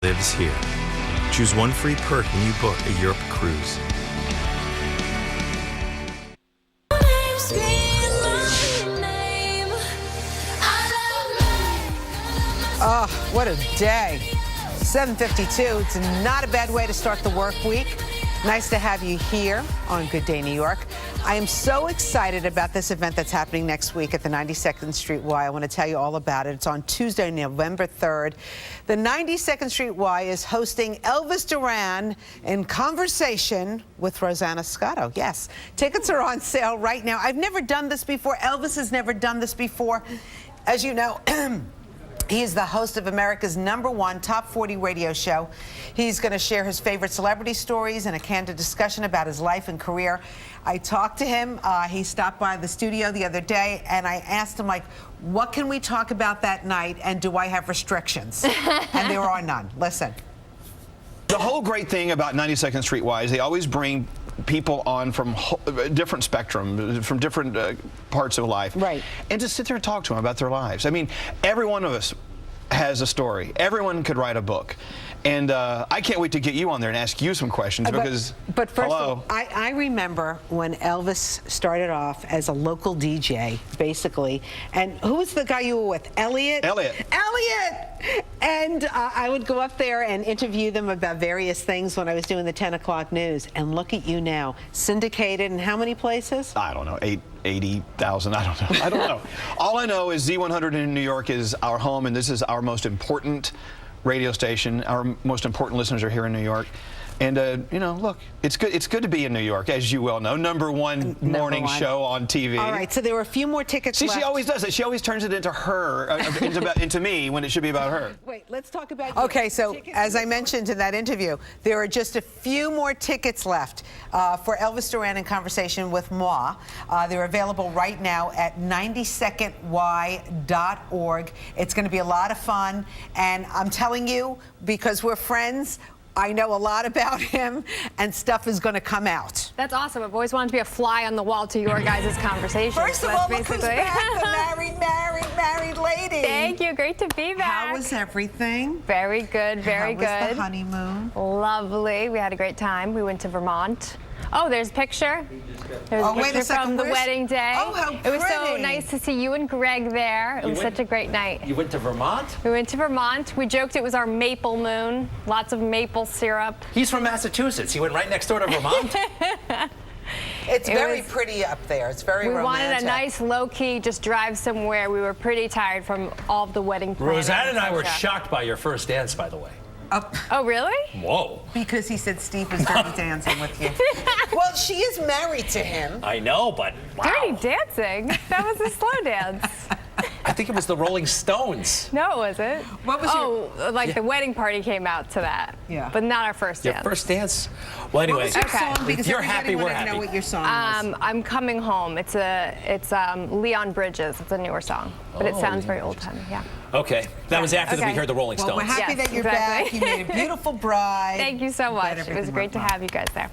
Lives here. Choose one free perk when you book a Europe cruise. Oh, what a day. 7:52. It's not a bad way to start the work week. Nice to have you here on Good Day New York. I am so excited about this event that's happening next week at the 92nd Street Y. I want to tell you all about it. It's on Tuesday, November 3rd. The 92nd Street Y is hosting Elvis Duran in conversation with Rosanna Scotto. Yes, tickets are on sale right now. I've never done this before. Elvis has never done this before. As you know, he is the host of America's #1 Top 40 radio show. He's going to share his favorite celebrity stories and a candid discussion about his life and career. I talked to him. He stopped by the studio the other day, and I asked him, like, what can we talk about that night, and do I have restrictions? And there are none. Listen. The whole great thing about 92nd Street Y is they always bring people on from different spectrum, from different parts of life. Right. And just sit there and talk to them about their lives. I mean, every one of us has a story. Everyone could write a book. And I can't wait to get you on there and ask you some questions because, but first hello. of all, I remember when Elvis started off as a local DJ, basically. And who was the guy you were with? Elliot? Elliot. And I would go up there and interview them about various things when I was doing the 10 o'clock news. And look at you now, syndicated in how many places? I don't know, 80,000, I don't know. I don't know. All I know is Z100 in New York is our home, and this is our most important radio station. Our most important listeners are here in New York. And, you know, look, it's good to be in New York, as you well know. #1 morning show on TV. All right, so there were a few more tickets left. She always does it. She always turns it into her, into me, when it should be about her. Wait, let's talk about you. Okay, so as I mentioned in that interview, there are just a few more tickets left for Elvis Duran in conversation with moi. They're available right now at 92ndY.org. It's going to be a lot of fun, and I'm telling you, because we're friends, I know a lot about him, and stuff is going to come out. That's awesome. I've always wanted to be a fly on the wall to your guys' conversation. First of all, look who's back, the married lady. Thank you. Great to be back. How was everything? Very good, very good. How was the honeymoon? Lovely. We had a great time. We went to Vermont. Oh, there's a picture. There's a picture from the wedding day. Oh, how pretty. It was so nice to see you and Greg there. It was such a great night. You went to Vermont? We went to Vermont. We joked it was our maple moon. Lots of maple syrup. He's from Massachusetts. He went right next door to Vermont? It's very pretty up there. It's very romantic. We wanted a nice low-key, just drive somewhere. We were pretty tired from all of the wedding planning. Rosanna and I were shocked by your first dance, by the way. Oh, really? Whoa. Because he said Steve was dirty dancing with you. Well, she is married to him. I know, but wow. Dirty dancing? That was a slow dance. I think it was the Rolling Stones. No, it wasn't. What was the wedding party came out to that. Yeah. But not our first dance. Your first dance? Well, anyway. What was your song? Because you're happy, we're happy. Know what your song was. I'm Coming Home. It's Leon Bridges. It's a newer song, but it sounds very old-timey. Yeah. Okay. That was after we heard the Rolling Stones. Well, we're happy that you're back. You made a beautiful bride. Thank you so much. It was great to have you guys there.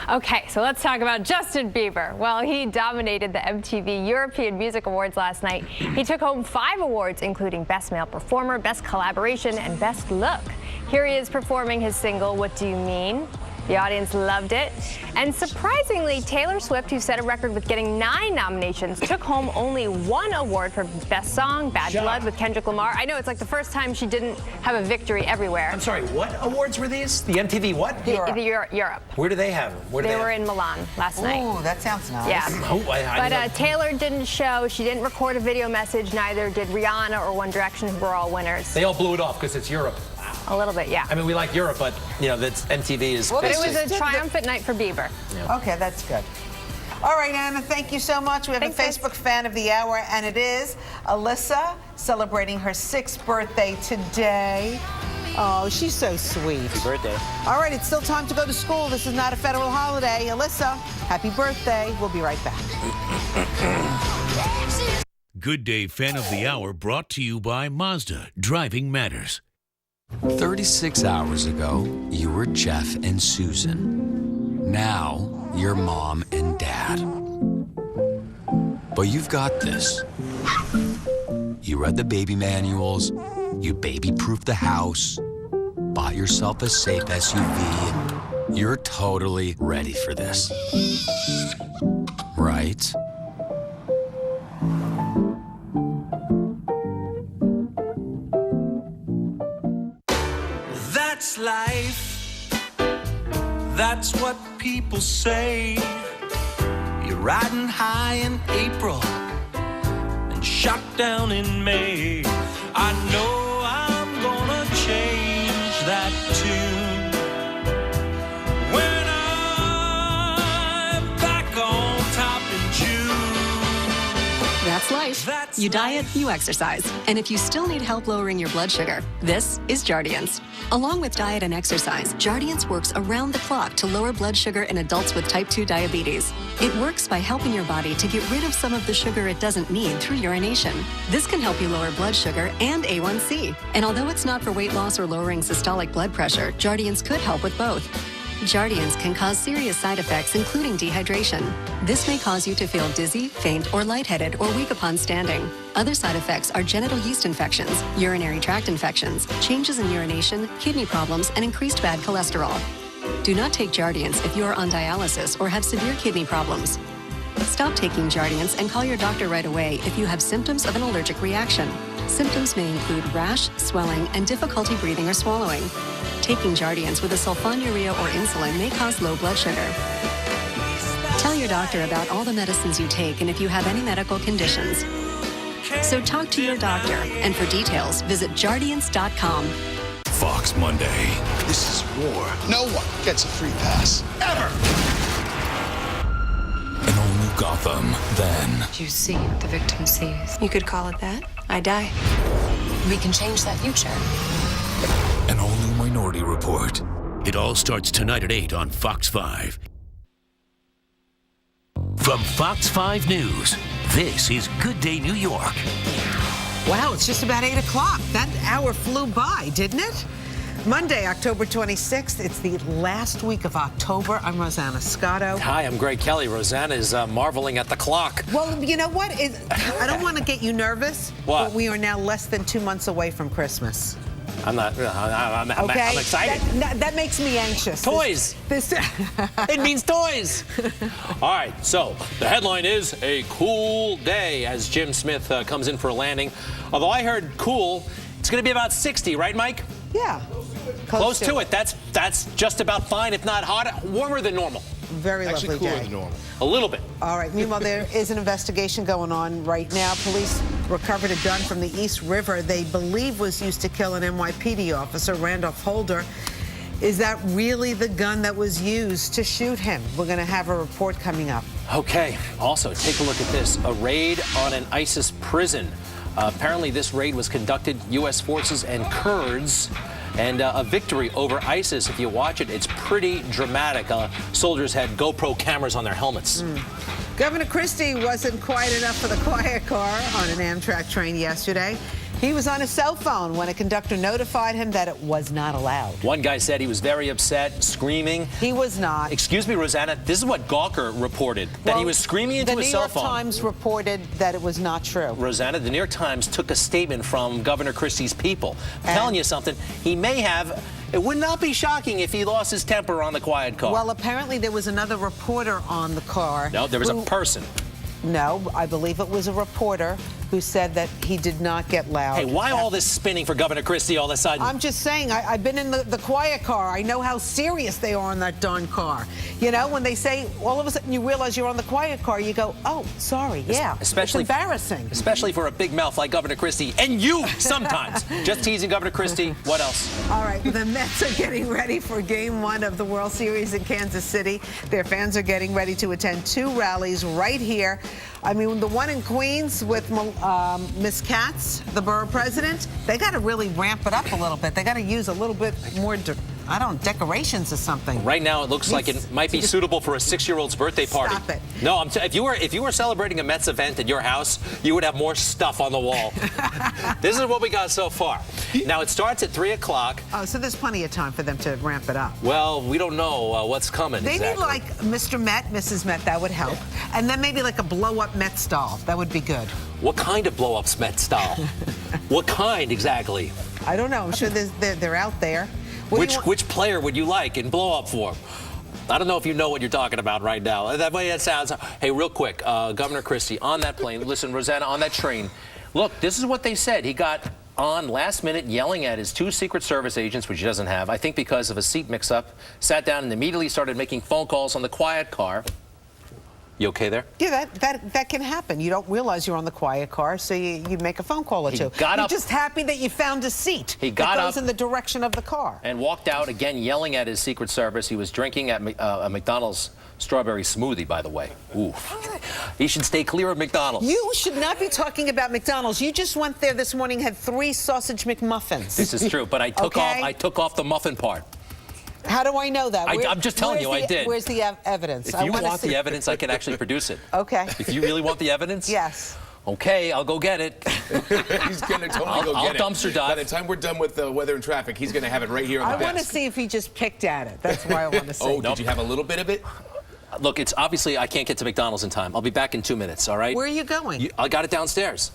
Okay, so let's talk about Justin Bieber. Well, he dominated the MTV European Music Awards last night. He took home 5 awards, including Best Male Performer, Best Collaboration, and Best Look. Here he is performing his single, What Do You Mean? The audience loved it. And surprisingly, Taylor Swift, who set a record with getting 9 nominations, took home only 1 award for Best Song, Bad Blood with Kendrick Lamar. I know, it's like the first time she didn't have a victory everywhere. I'm sorry, what awards were these? The MTV what? Europe. Where do they have them? They were in Milan last night. Oh, that sounds nice. Yeah. Oh, but Taylor didn't show. She didn't record a video message. Neither did Rihanna or One Direction, who were all winners. They all blew it off because it's Europe. A little bit, yeah. I mean, we like Europe, but, you know, that's MTV is... But it was a triumphant night for Bieber. Yeah. Okay, that's good. All right, Anna, thank you so much. We have a Facebook fan of the hour, and it is Alyssa, celebrating her 6th birthday today. Oh, she's so sweet. Happy birthday. All right, it's still time to go to school. This is not a federal holiday. Alyssa, happy birthday. We'll be right back. Good Day Fan of the Hour brought to you by Mazda. Driving matters. 36 hours ago, you were Jeff and Susan. Now, you're Mom and Dad. But you've got this. You read the baby manuals, you baby-proofed the house, bought yourself a safe SUV, you're totally ready for this. Right? That's life. That's what people say. You're riding high in April and shot down in May. I know I'm gonna change that tune when I'm back on top in June. That's life. You diet, you exercise. And if you still need help lowering your blood sugar, this is Jardiance. Along with diet and exercise, Jardiance works around the clock to lower blood sugar in adults with type 2 diabetes. It works by helping your body to get rid of some of the sugar it doesn't need through urination. This can help you lower blood sugar and A1C. And although it's not for weight loss or lowering systolic blood pressure, Jardiance could help with both. Jardiance can cause serious side effects, including dehydration. This may cause you to feel dizzy, faint, or lightheaded, or weak upon standing. Other side effects are genital yeast infections, urinary tract infections, changes in urination, kidney problems, and increased bad cholesterol. Do not take Jardiance if you are on dialysis or have severe kidney problems. Stop taking Jardiance and call your doctor right away if you have symptoms of an allergic reaction. Symptoms may include rash, swelling, and difficulty breathing or swallowing. Taking Jardiance with a sulfonylurea or insulin may cause low blood sugar. Tell your doctor about all the medicines you take and if you have any medical conditions. So talk to your doctor, and for details, visit Jardiance.com. Fox Monday. This is war. No one gets a free pass. Ever! An all-new Gotham, then. You see what the victim sees. You could call it that. I die. We can change that future. An all-new Minority Report. It all starts tonight at 8 on Fox 5. From Fox 5 News, this is Good Day New York. Wow, it's just about 8 o'clock. That hour flew by, didn't it? Monday, October 26th. It's the last week of October. I'm Rosanna Scotto. Hi, I'm Greg Kelly. Rosanna is marveling at the clock. Well, you know what? I don't want to get you nervous, What? but we are now less than 2 months away from Christmas. I'm not. I'm excited. That makes me anxious. Toys. It means toys. All right, so the headline is a cool day as Jim Smith comes in for a landing. Although I heard cool, it's going to be about 60, right, Mike? Yeah. Close to it. That's just about fine, if not hot, warmer than normal. Very lovely Actually cooler day. than normal. A little bit. All right. Meanwhile, there is an investigation going on right now. Police recovered a gun from the East River they believe was used to kill an NYPD officer, Randolph Holder. Is that really the gun that was used to shoot him? We're going to have a report coming up. Okay. Also, take a look at this. A raid on an ISIS prison. Apparently, this raid was conducted U.S. forces and Kurds. And a victory over ISIS. If you watch it, it's pretty dramatic. Soldiers had GoPro cameras on their helmets. Governor Christie wasn't quiet enough for the quiet car on an Amtrak train yesterday. He was on his cell phone when a conductor notified him that it was not allowed. One guy said he was very upset, screaming. He was not. Excuse me, Rosanna, this is what Gawker reported, that he was screaming into his cell phone. The New York Times reported that it was not true. Rosanna, the New York Times took a statement from Governor Christie's people. I'm telling you something, he may have. It would not be shocking if he lost his temper on the quiet car. Well, apparently there was another reporter on the car. No, there was a person. No, I believe it was a reporter who said that he did not get loud. Hey, why all this spinning for Governor Christie all of a sudden? I'm just saying, I've been in the quiet car. I know how serious they are on that darn car. You know, when they say, all of a sudden you realize you're on the quiet car, you go, oh, sorry, yeah. Especially, it's embarrassing. Especially for a big mouth like Governor Christie, and you sometimes. Just teasing Governor Christie. What else? All right, the Mets are getting ready for Game 1 of the World Series in Kansas City. Their fans are getting ready to attend 2 rallies right here. I mean, the one in Queens with Miss Katz, the borough president, they got to really ramp it up a little bit. They got to use a little bit more, decorations or something. Right now, it looks like it might be suitable for a 6-year-old's birthday party. Stop it. No, if you were celebrating a Mets event at your house, you would have more stuff on the wall. This is what we got so far. Now, it starts at 3 o'clock. Oh, so there's plenty of time for them to ramp it up. Well, we don't know what's coming. They exactly. need like Mr. Met, Mrs. Met, that would help. And then maybe like a blow-up Met doll. That would be good. What kind of blow-ups Met style? What kind exactly? I don't know. I'm sure they're out there. Which player would you like in blow-up form? I don't know if you know what you're talking about right now. That way it sounds. Hey, real quick, Governor Christie, on that plane, listen, Rosanna, on that train, look, this is what they said. He got on last minute yelling at his 2 Secret Service agents, which he doesn't have, I think because of a seat mix-up, sat down and immediately started making phone calls on the quiet car. You okay there? Yeah, that can happen. You don't realize you're on the quiet car, so you make a phone call or two. You're just happy that you found a seat that goes in the direction of the car. And walked out again yelling at his Secret Service. He was drinking at a McDonald's strawberry smoothie, by the way. Oof. He should stay clear of McDonald's. You should not be talking about McDonald's. You just went there this morning, had 3 sausage McMuffins. This is true, but I took off the muffin part. How do I know that? I'm just telling you, I did. Where's the evidence? If you want the evidence, I can actually produce it. Okay. If you really want the evidence? Yes. Okay, I'll go get it. He's going to totally go get it. I'll dumpster dive. By the time we're done with the weather and traffic, he's going to have it right here on the desk. I want to see if he just picked at it. That's why I want to see. Oh, did you have a little bit of it? Look, it's obviously I can't get to McDonald's in time. I'll be back in 2 minutes, all right? Where are you going? I got it downstairs.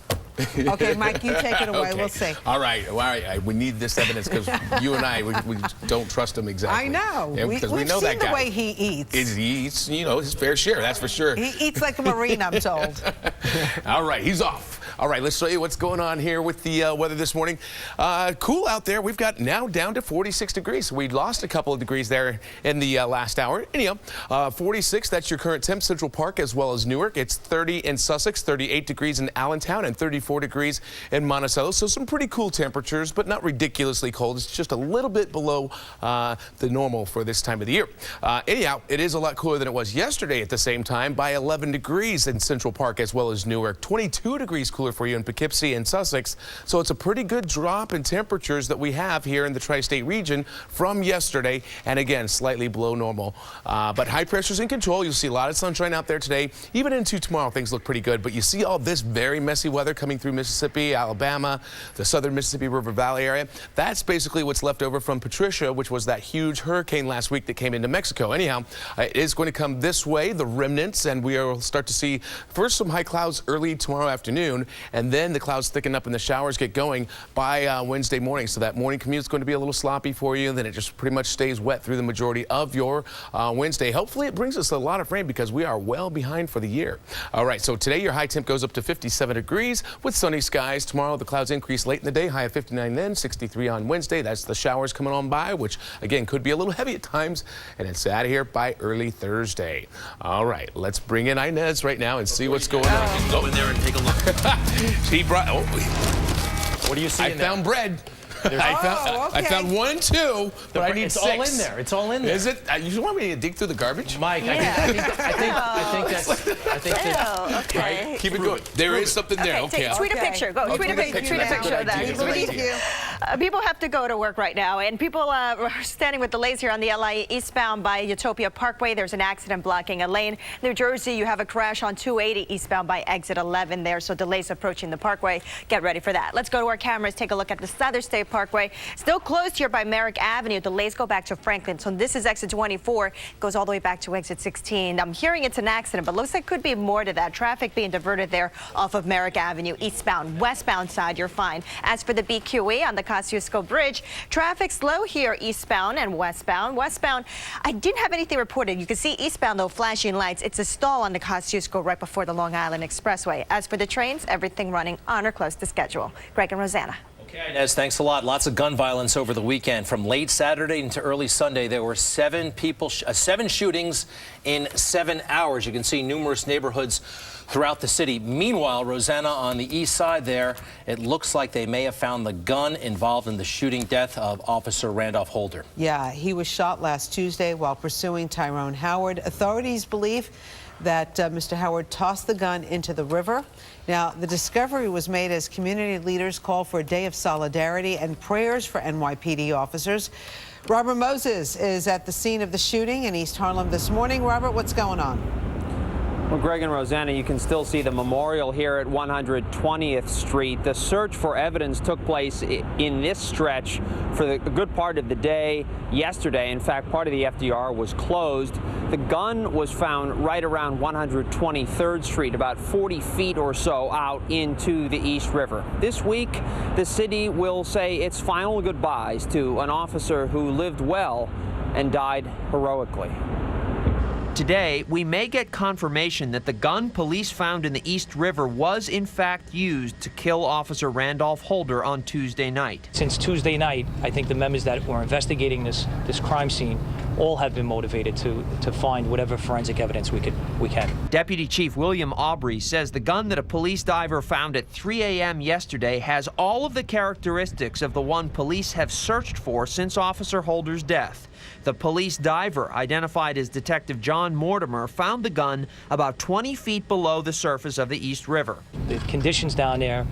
Okay, Mike, you take it away. Okay. We'll see. All right. We need this evidence because you and I, we don't trust him exactly. I know. Because we've know seen that guy. the way he eats. He eats, his fair share, that's for sure. He eats like a Marine, I'm told. All right, he's off. All right, let's show you what's going on here with the weather this morning. Cool out there. We've got now down to 46 degrees. We lost a couple of degrees there in the last hour. Anyhow, 46, that's your current temp, Central Park as well as Newark. It's 30 in Sussex, 38 degrees in Allentown, and 34 degrees in Monticello. So some pretty cool temperatures, but not ridiculously cold. It's just a little bit below the normal for this time of the year. Anyhow, it is a lot cooler than it was yesterday at the same time by 11 degrees in Central Park as well as Newark. 22 degrees cooler for you in Poughkeepsie and Sussex. So it's a pretty good drop in temperatures that we have here in the tri-state region from yesterday, and again, slightly below normal. But high pressure's in control. You'll see a lot of sunshine out there today. Even into tomorrow, things look pretty good. But you see all this very messy weather coming through Mississippi, Alabama, the southern Mississippi River Valley area. That's basically what's left over from Patricia, which was that huge hurricane last week that came into Mexico. Anyhow, it is going to come this way, the remnants, and we will start to see first some high clouds early tomorrow afternoon, and then the clouds thicken up and the showers get going by Wednesday morning. So that morning commute is going to be a little sloppy for you, and then it just pretty much stays wet through the majority of your Wednesday. Hopefully it brings us a lot of rain because we are well behind for the year. All right, so today your high temp goes up to 57 degrees with sunny skies. Tomorrow the clouds increase late in the day, high of 59 then, 63 on Wednesday. That's the showers coming on by, which again could be a little heavy at times, and it's out of here by early Thursday. All right, let's bring in Inez right now and see what's going on. Go in there and take a look. He brought. Oh, what do you see? I found bread. I found 1 and 2, but I need 6. It's all in there. It's all in there. Is it? You want me to dig through the garbage? Mike, Yeah. I think that's Okay. Right? Keep it going. There is something there. Okay. Tweet a picture. Go. Tweet a picture of that. People have to go to work right now, and people are standing with delays here on the LA eastbound by Utopia Parkway. There's an accident blocking a lane. New Jersey, you have a crash on 280 eastbound by exit 11 there, so delays approaching the Parkway. Get ready for that. Let's go to our cameras. Take a look at the Southern State Parkway. Still closed here by Merrick Avenue. Delays go back to Franklin. So this is exit 24. Goes all the way back to exit 16. I'm hearing it's an accident, but looks like could be more to that. Traffic being diverted there off of Merrick Avenue. Eastbound, westbound side, you're fine. As for the BQE on the Kosciuszko Bridge, traffic slow here eastbound and westbound. Westbound, I didn't have anything reported. You can see eastbound, though, flashing lights. It's a stall on the Kosciuszko right before the Long Island Expressway. As for the trains, everything running on or close to schedule. Greg and Rosanna. Okay, Inez, thanks a lot. Lots of gun violence over the weekend. From late Saturday into early Sunday, there were 7 shootings in 7 hours. You can see numerous neighborhoods throughout the city. Meanwhile, Rosanna, on the east side there, it looks like they may have found the gun involved in the shooting death of Officer Randolph Holder. Yeah, he was shot last Tuesday while pursuing Tyrone Howard. Authorities believe that Mr. Howard tossed the gun into the river. Now, the discovery was made as community leaders call for a day of solidarity and prayers for NYPD officers. Robert Moses is at the scene of the shooting in East Harlem this morning. Robert, what's going on? Well, Greg and Rosanna, you can still see the memorial here at 120th Street. The search for evidence took place in this stretch for a good part of the day yesterday. In fact, part of the FDR was closed. The gun was found right around 123rd Street, about 40 feet or so out into the East River. This week, the city will say its final goodbyes to an officer who lived well and died heroically. Today, we may get confirmation that the gun police found in the East River was in fact used to kill Officer Randolph Holder on Tuesday night. Since Tuesday night, I think the members that were investigating this crime scene all have been motivated to find whatever forensic evidence we can. Deputy Chief William Aubrey says the gun that a police diver found at 3 a.m. yesterday has all of the characteristics of the one police have searched for since Officer Holder's death. The police diver, identified as Detective John Mortimer, found the gun about 20 feet below the surface of the East River. The conditions down there,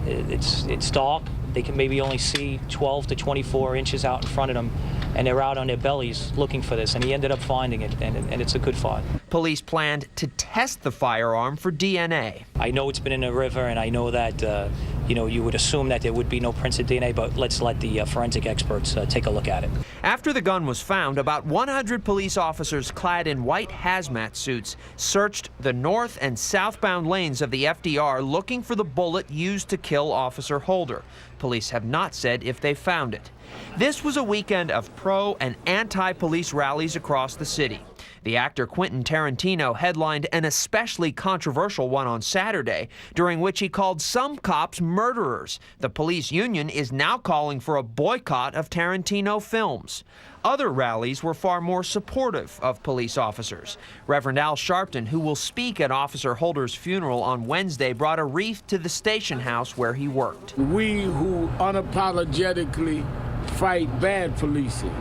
it's dark. They can maybe only see 12 to 24 inches out in front of them, and they're out on their bellies looking for this, and he ended up finding it, and it's a good find. Police planned to test the firearm for DNA. I know it's been in the river, and I know that you would assume that there would be no prints of DNA, but let's let the forensic experts take a look at it. After the gun was found, about 100 police officers clad in white hazmat suits searched the north and southbound lanes of the FDR looking for the bullet used to kill Officer Holder. Police have not said if they found it. This was a weekend of pro and anti-police rallies across the city. The actor Quentin Tarantino headlined an especially controversial one on Saturday, during which he called some cops murderers. The police union is now calling for a boycott of Tarantino films. Other rallies were far more supportive of police officers. Reverend Al Sharpton, who will speak at Officer Holder's funeral on Wednesday, brought a wreath to the station house where he worked. We who unapologetically fight bad policing,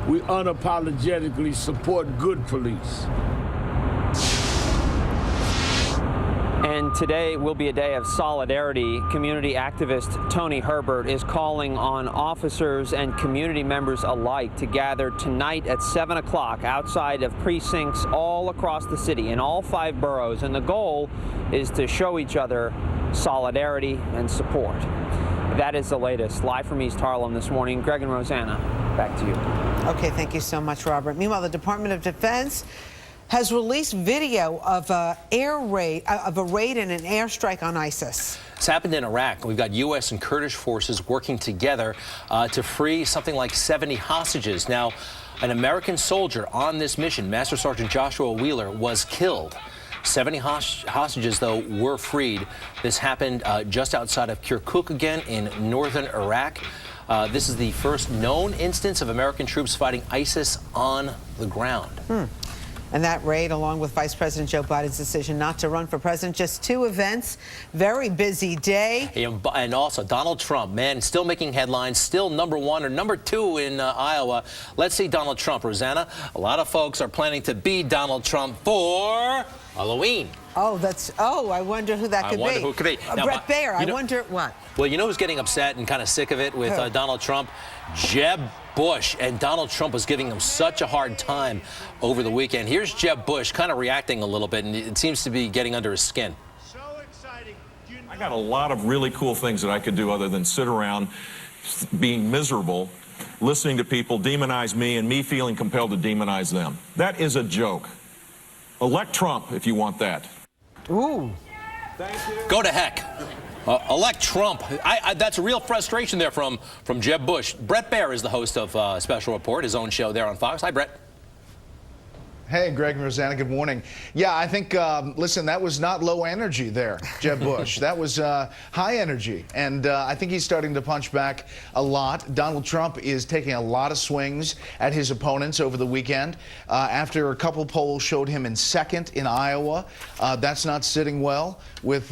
we unapologetically support good police. And today will be a day of solidarity. Community activist Tony Herbert is calling on officers and community members alike to gather tonight at 7 o'clock outside of precincts all across the city in all 5 boroughs. And the goal is to show each other solidarity and support. That is the latest. Live from East Harlem this morning, Greg and Rosanna, back to you. Okay, thank you so much, Robert. Meanwhile, the Department of Defense has released video of a raid and an airstrike on ISIS. It's happened in Iraq. We've got U.S. and Kurdish forces working together to free something like 70 hostages. Now, an American soldier on this mission, Master Sergeant Joshua Wheeler, was killed. 70 hostages, though, were freed. This happened just outside of Kirkuk again in northern Iraq. This is the first known instance of American troops fighting ISIS on the ground. And that raid, along with Vice President Joe Biden's decision not to run for president, just 2 events, very busy day. And also Donald Trump, man, still making headlines, still #1 or #2 in Iowa. Let's see Donald Trump, Rosanna. A lot of folks are planning to be Donald Trump for Halloween. I wonder who that could be. I wonder who could be. Now, Brett Baer, I wonder what. Well, you know who's getting upset and kind of sick of it with Donald Trump? Jeb Bush. And Donald Trump was giving him such a hard time over the weekend. Here's Jeb Bush kind of reacting a little bit, and it seems to be getting under his skin. So exciting. I got a lot of really cool things that I could do other than sit around being miserable, listening to people demonize me and me feeling compelled to demonize them. That is a joke. Elect Trump if you want that. Ooh. Thank you. Go to heck. Elect Trump. That's a real frustration there from Jeb Bush. Brett Baer is the host of Special Report, his own show there on Fox. Hi, Brett. Hey, Greg and Rosanna, good morning. Yeah, I think, listen, that was not low energy there, Jeb Bush. That was high energy, and I think he's starting to punch back a lot. Donald Trump is taking a lot of swings at his opponents over the weekend. After a couple polls showed him in 2nd in Iowa, that's not sitting well with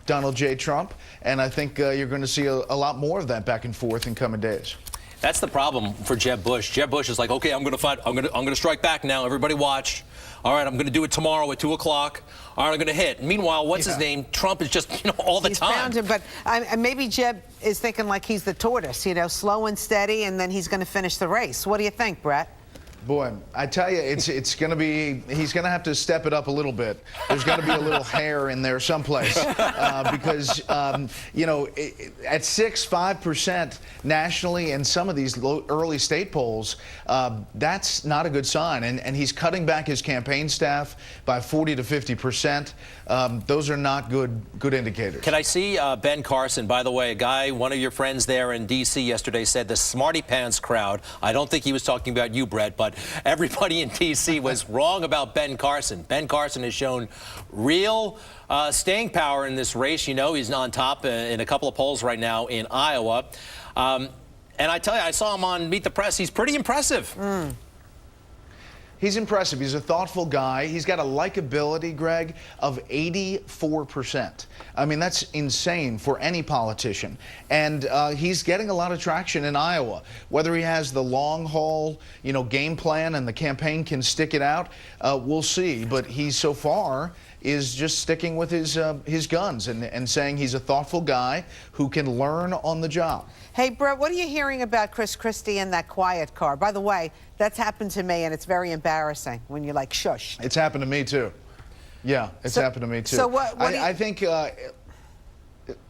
Donald J. Trump, and I think you're going to see a lot more of that back and forth in coming days. That's the problem for Jeb Bush. Jeb Bush is like, okay, I'm going to fight. I'm going to strike back now. Everybody watch. All right, I'm going to do it tomorrow at 2 o'clock. All right, I'm going to hit. Meanwhile, what's his name? Trump is just, all the time. Found him, but maybe Jeb is thinking like he's the tortoise, slow and steady, and then he's going to finish the race. What do you think, Brett? Boy, I tell you, it's going to be, he's going to have to step it up a little bit. There's got to be a little hair in there someplace because, you know, at 5% nationally in some of these early state polls, that's not a good sign. And he's cutting back his campaign staff by 40 to 50%. Those are not good indicators. Can I see Ben Carson? By the way, a guy, one of your friends there in D.C. yesterday said the smarty pants crowd. I don't think he was talking about you, Brett, but everybody in D.C. was wrong about Ben Carson. Ben Carson has shown real staying power in this race. You know, he's on top in a couple of polls right now in Iowa. And I tell you, I saw him on Meet the Press. He's pretty impressive. He's impressive. He's a thoughtful guy. He's got a likability, Greg, of 84%. I mean, that's insane for any politician. And he's getting a lot of traction in Iowa. Whether he has the long haul, you know, game plan and the campaign can stick it out, we'll see. But he so far is just sticking with his guns and saying he's a thoughtful guy who can learn on the job. Hey, Brett, what are you hearing about Chris Christie and that quiet car? By the way, that's happened to me, and it's very embarrassing when you're like, shush. It's happened to me, too. Yeah, it's happened to me, too. So what I think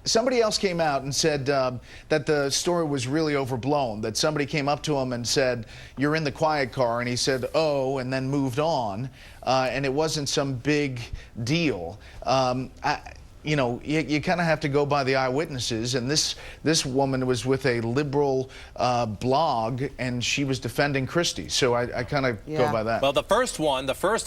somebody else came out and said that the story was really overblown, that somebody came up to him and said, you're in the quiet car, and he said, oh, and then moved on, and it wasn't some big deal. You know, you kind of have to go by the eyewitnesses, and this woman was with a liberal blog, and she was defending Christie, so I kind of go by that. Well, the first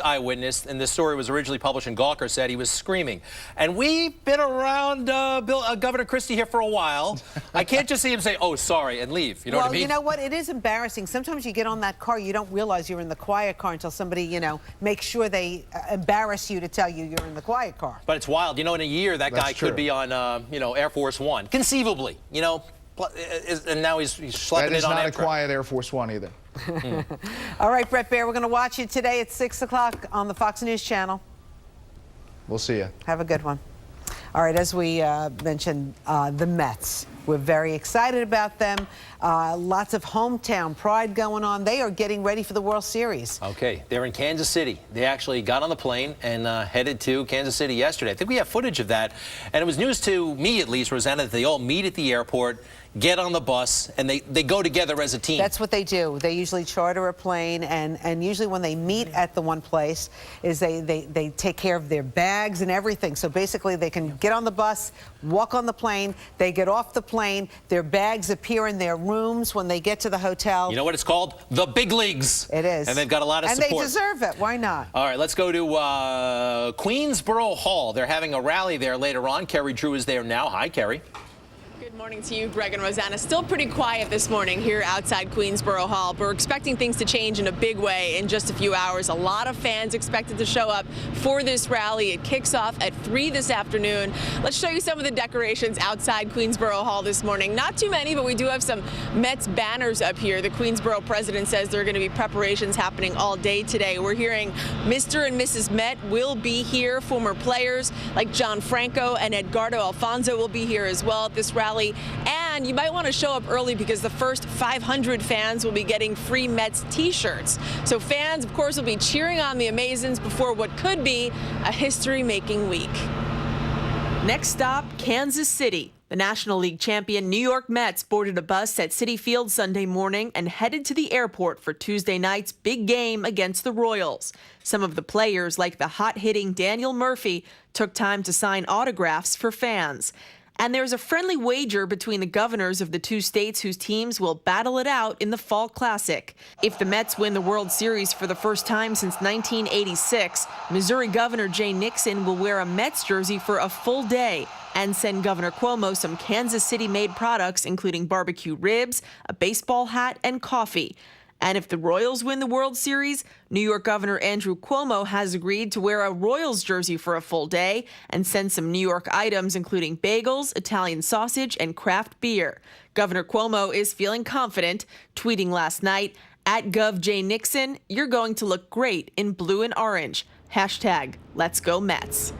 eyewitness, and this story was originally published in Gawker, said he was screaming. And we've been around Governor Christie here for a while. I can't just see him say, oh, sorry, and leave. You know what I mean? Well, you know what? It is embarrassing. Sometimes you get on that car, you don't realize you're in the quiet car until somebody, you know, makes sure they embarrass you to tell you you're in the quiet car. But it's wild. You know, in a year, that guy could be on, you know, Air Force One, conceivably, you know, and now he's schlepping it on Amtrak. That is not a quiet Air Force One either. All right, Brett Baer, we're going to watch you today at 6 o'clock on the Fox News Channel. We'll see you. Have a good one. All right, as we mentioned, the Mets. We're very excited about them. Lots of hometown pride going on. They are getting ready for the World Series. Okay, they're in Kansas City. They actually got on the plane and headed to Kansas City yesterday. I think we have footage of that. And it was news to me, at least, Rosanna, that they all meet at the airport, get on the bus, and they go together as a team. That's what they do. They usually charter a plane, and usually when they meet at the one place is they take care of their bags and everything. So basically they can get on the bus, walk on the plane, they get off the plane, their bags appear in their rooms when they get to the hotel. You know what it's called? The big leagues. It is. And they've got a lot of support. And they deserve it. Why not? All right, let's go to Queensboro Hall. They're having a rally there later on. Kerry Drew is there now. Hi, Kerry. Good morning to you, Greg and Rosanna. Still pretty quiet this morning here outside Queensboro Hall, but we're expecting things to change in a big way in just a few hours. A lot of fans expected to show up for this rally. It kicks off at 3 this afternoon. Let's show you some of the decorations outside Queensboro Hall this morning. Not too many, but we do have some Mets banners up here. The Queensboro president says there are going to be preparations happening all day today. We're hearing Mr. and Mrs. Met will be here. Former players like John Franco and Edgardo Alfonso will be here as well at this rally. And you might want to show up early because the first 500 fans will be getting free Mets t-shirts. So fans, of course, will be cheering on the Amazons before what could be a history-making week. Next stop, Kansas City. The National League champion New York Mets boarded a bus at Citi Field Sunday morning and headed to the airport for Tuesday night's big game against the Royals. Some of the players, like the hot-hitting Daniel Murphy, took time to sign autographs for fans. And there's a friendly wager between the governors of the two states whose teams will battle it out in the Fall Classic. If the Mets win the World Series for the first time since 1986, Missouri Governor Jay Nixon will wear a Mets jersey for a full day and send Governor Cuomo some Kansas City-made products, including barbecue ribs, a baseball hat, and coffee. And if the Royals win the World Series, New York Governor Andrew Cuomo has agreed to wear a Royals jersey for a full day and send some New York items, including bagels, Italian sausage, and craft beer. Governor Cuomo is feeling confident, tweeting last night, @GovJNixon, you're going to look great in blue and orange. #Let'sGoMets.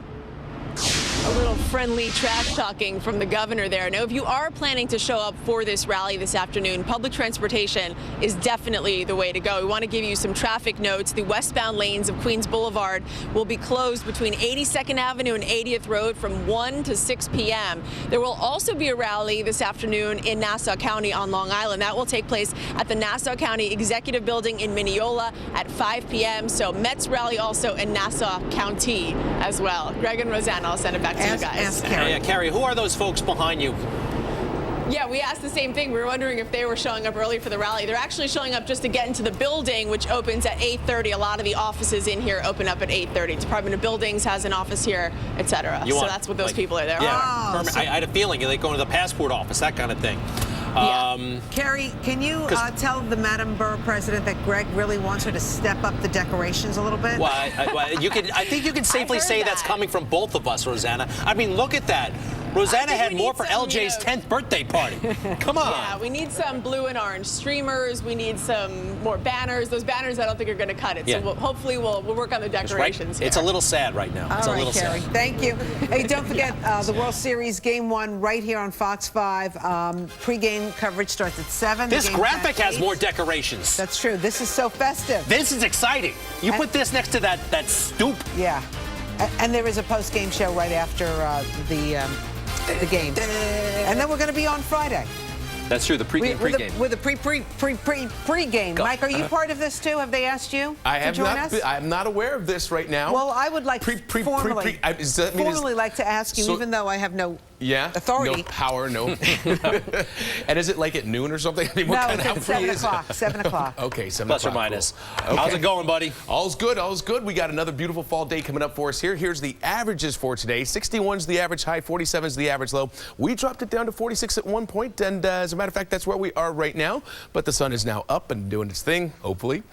A little friendly trash talking from the governor there. Now, if you are planning to show up for this rally this afternoon, public transportation is definitely the way to go. We want to give you some traffic notes. The westbound lanes of Queens Boulevard will be closed between 82nd Avenue and 80th Road from 1 to 6 p.m. There will also be a rally this afternoon in Nassau County on Long Island. That will take place at the Nassau County Executive Building in Mineola at 5 p.m. So Mets rally also in Nassau County as well. Greg and Rosanna, I'll send it back to you guys. Carrie, who are those folks behind you? Yeah, we asked the same thing. We were wondering if they were showing up early for the rally. They're actually showing up just to get into the building, which opens at 8:30. A lot of the offices in here open up at 8:30. Department of Buildings has an office here, etc. So that's what those people are there. Yeah, I had a feeling they go to the passport office, that kind of thing. Carrie, can you tell the Madam Borough President that Greg really wants her to step up the decorations a little bit? Well, I think you can safely say that's coming from both of us, Rosanna. I mean, look at that. Rosanna had more for LJ's 10th birthday party. Come on. Yeah, we need some blue and orange streamers. We need some more banners. Those banners, I don't think are going to cut it. Yeah. So hopefully we'll work on the decorations. It's a little sad right now. It's a little Carrie, sad. thank you. Hey, don't forget the World Series Game 1 right here on Fox 5. Pre-game coverage starts at 7. This graphic has more decorations. That's true. This is so festive. This is exciting. You put this next to that stoop. Yeah. And there is a post-game show right after the game. And then we're going to be on Friday. That's true, the pregame. With the pre-game. Mike, are you part of this too? Have they asked you to join us? I'm not aware of this right now. Well, I would like formally like to ask you, even though I have no authority. No power, no. And is it like at noon or something? I mean, what kind of 7 o'clock. 7 o'clock. Okay, 7 Plus o'clock. or minus. Cool. How's it going, buddy? All's good, all's good. We got another beautiful fall day coming up for us here. Here's the averages for today. 61's the average high, 47's the average low. We dropped it down to 46 at one point, and as a matter of fact, that's where we are right now. But the sun is now up and doing its thing, hopefully.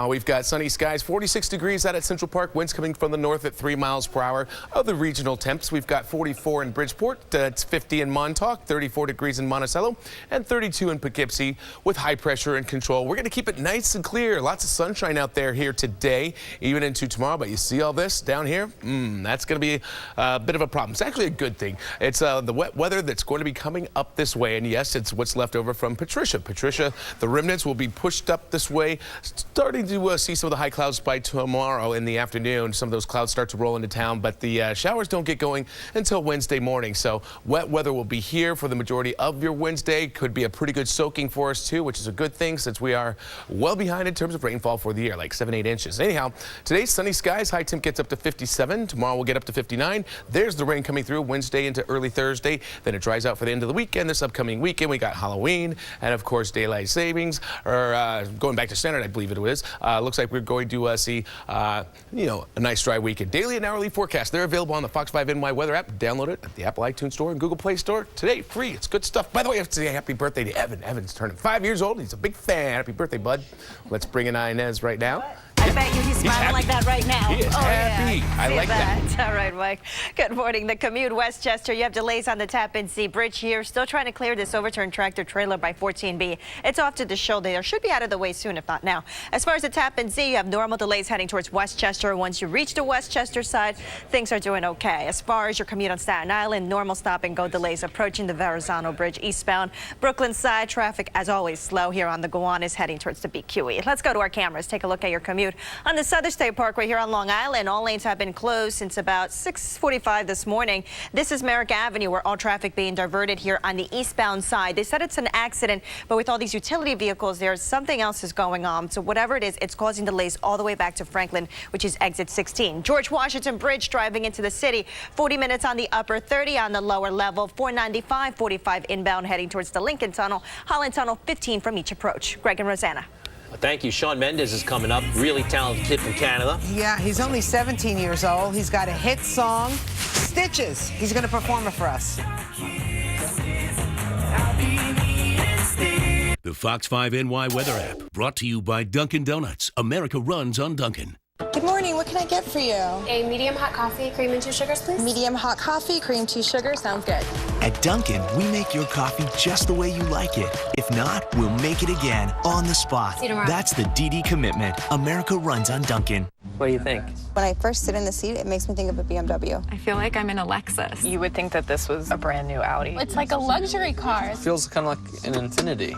We've got sunny skies, 46 degrees out at Central Park. Winds coming from the north at 3 miles per hour. Other regional temps, we've got 44 in Bridgeport. It's 50 in Montauk, 34 degrees in Monticello, and 32 in Poughkeepsie with high pressure and control. We're going to keep it nice and clear. Lots of sunshine out there here today, even into tomorrow. But you see all this down here? That's going to be a bit of a problem. It's actually a good thing. It's the wet weather that's going to be coming up this way. And yes, it's what's left over from Patricia. Patricia, the remnants will be pushed up this way, starting to see some of the high clouds by tomorrow in the afternoon. Some of those clouds start to roll into town, but the showers don't get going until Wednesday morning. So wet weather will be here for the majority of your Wednesday. Could be a pretty good soaking for us too, which is a good thing since we are well behind in terms of rainfall for the year, like 7-8 inches. Anyhow, today's sunny skies. High temp gets up to 57. Tomorrow we'll get up to 59. There's the rain coming through Wednesday into early Thursday. Then it dries out for the end of the weekend. This upcoming weekend we got Halloween and of course daylight savings, or going back to standard, I believe it is. Looks like we're going to see a nice dry weekend. Daily and hourly forecast. They're available on the Fox 5 NY weather app. Download it at the Apple iTunes Store and Google Play Store today, free. It's good stuff. By the way, I have to say happy birthday to Evan. Evan's turning 5 years old. He's a big fan. Happy birthday, bud. Let's bring in Inez right now. I bet you he's smiling like that right now. He is happy. Yeah, I like that. All right, Mike. Good morning. The commute Westchester. You have delays on the Tappan Zee Bridge here. Still trying to clear this overturned tractor trailer by 14B. It's off to the shoulder. There should be out of the way soon, if not now. As far as the Tappan Zee, you have normal delays heading towards Westchester. Once you reach the Westchester side, things are doing okay. As far as your commute on Staten Island, normal stop and go delays approaching the Verrazano Bridge eastbound. Brooklyn side traffic, as always, slow here on the Gowanus heading towards the BQE. Let's go to our cameras. Take a look at your commute on the Southern State Parkway here on Long Island. All lanes have been closed since about 6:45 this morning. This is Merrick Avenue, where all traffic being diverted here on the eastbound side. They said it's an accident, but with all these utility vehicles, there's something else is going on. So whatever it is, it's causing delays all the way back to Franklin, which is exit 16. George Washington Bridge driving into the city, 40 minutes on the upper, 30 on the lower level, 495, 45 inbound heading towards the Lincoln Tunnel, Holland Tunnel, 15 from each approach. Greg and Rosanna. Thank you. Shawn Mendes is coming up. Really talented kid from Canada. Yeah, he's only 17 years old. He's got a hit song, Stitches. He's going to perform it for us. The Fox 5 NY weather app, brought to you by Dunkin' Donuts. America runs on Dunkin'. Good morning. What can I get for you? A medium hot coffee, cream and 2 sugars, please. Medium hot coffee, cream, 2 sugars. Sounds good. At Dunkin', we make your coffee just the way you like it. If not, we'll make it again on the spot. See you tomorrow. That's the DD commitment. America runs on Dunkin'. What do you think? When I first sit in the seat, it makes me think of a BMW. I feel like I'm in a Lexus. You would think that this was a brand new Audi. It's like a luxury car. It feels kind of like an Infinity.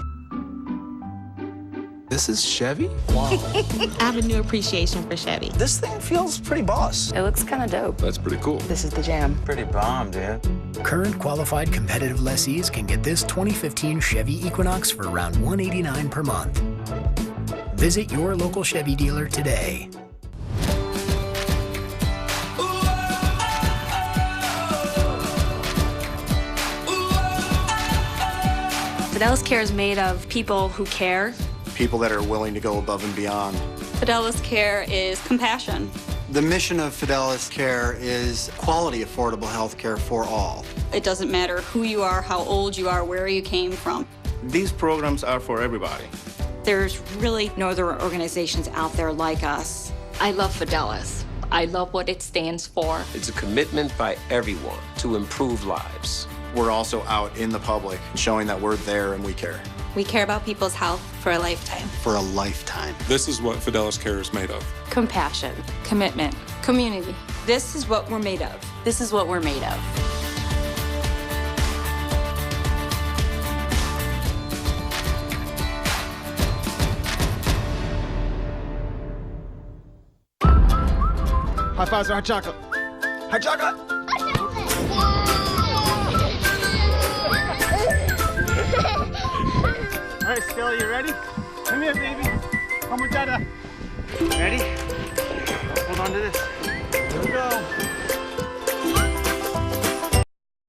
This is Chevy? Wow. I have a new appreciation for Chevy. This thing feels pretty boss. It looks kind of dope. That's pretty cool. This is the jam. Pretty bomb, dude. Current qualified competitive lessees can get this 2015 Chevy Equinox for around $189 per month. Visit your local Chevy dealer today. Fidelis Care is made of people who care. People that are willing to go above and beyond. Fidelis Care is compassion. The mission of Fidelis Care is quality, affordable health care for all. It doesn't matter who you are, how old you are, where you came from. These programs are for everybody. There's really no other organizations out there like us. I love Fidelis. I love what it stands for. It's a commitment by everyone to improve lives. We're also out in the public showing that we're there and we care. We care about people's health for a lifetime. For a lifetime. This is what Fidelis Care is made of. Compassion, commitment, community. This is what we're made of. This is what we're made of. High fives are hot chocolate. Hot chocolate! All right, Stella, you ready? Come here, baby. Come with Dada. Ready? Hold on to this.